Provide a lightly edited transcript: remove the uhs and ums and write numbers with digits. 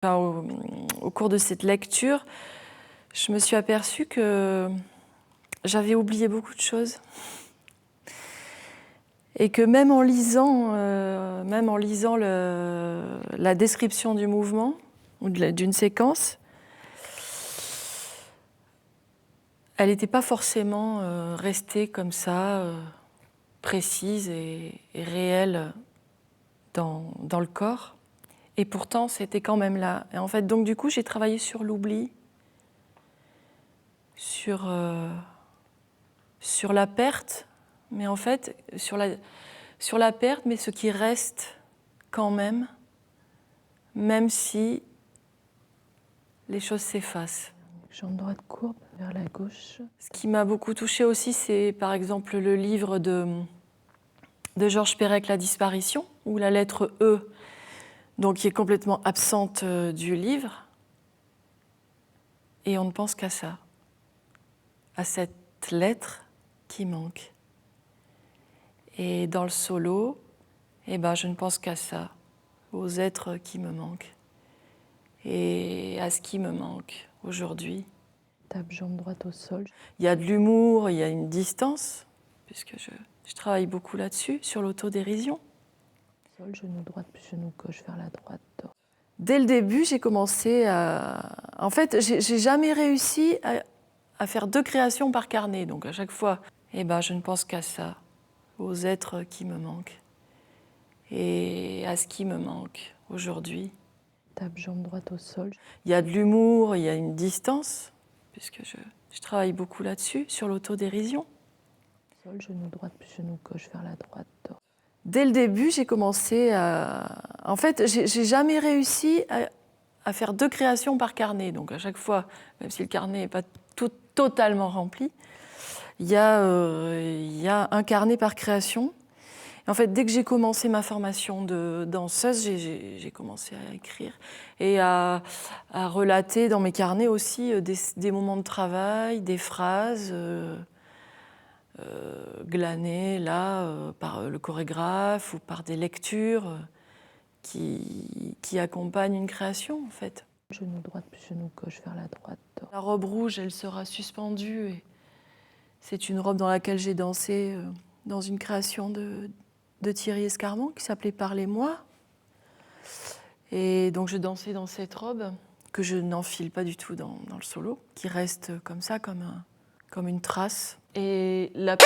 Au cours de cette lecture, je me suis aperçue que j'avais oublié beaucoup de choses. Et que même en lisant la description du mouvement ou d'une séquence, elle n'était pas forcément restée comme ça, précise et réelle dans le corps. Et pourtant, c'était quand même là. Et en fait, donc du coup, j'ai travaillé sur l'oubli, sur la perte, mais en fait, sur la perte, mais ce qui reste quand même si les choses s'effacent. Jambe droite courbe vers la gauche. Ce qui m'a beaucoup touchée aussi, c'est par exemple le livre de Georges Perec, La disparition, où la lettre E, donc, qui est complètement absente du livre, et on ne pense qu'à ça, à cette lettre qui manque. Et dans le solo, je ne pense qu'à ça, aux êtres qui me manquent, et à ce qui me manque aujourd'hui. Tape jambe droite au sol. Il y a de l'humour, il y a une distance, puisque je travaille beaucoup là-dessus, sur l'autodérision. Sol, genou droit puis genou gauche vers la droite. Dès le début, j'ai commencé à... En fait, j'ai jamais réussi à faire 2 créations par carnet. Donc à chaque fois, je ne pense qu'à ça, aux êtres qui me manquent, et à ce qui me manque aujourd'hui. Tape jambe droite au sol. Il y a de l'humour, il y a une distance, puisque je travaille beaucoup là-dessus, sur l'autodérision. Sol, genou droit puis genou gauche vers la droite. Dès le début, j'ai commencé à... En fait, j'ai jamais réussi à faire 2 créations par carnet. Donc à chaque fois, même si le carnet n'est pas totalement rempli, il y a un carnet par création. Et en fait, dès que j'ai commencé ma formation de danseuse, j'ai commencé à écrire et à relater dans mes carnets aussi des moments de travail, des phrases glanées là par le chorégraphe ou par des lectures qui accompagnent une création en fait. Genou droit puis genou gauche vers la droite. La robe rouge, elle sera suspendue et c'est une robe dans laquelle j'ai dansé dans une création de Thierry Escarment qui s'appelait Parlez-moi. Et donc je dansais dans cette robe que je n'enfile pas du tout dans le solo, qui reste comme ça, comme une trace. Et la...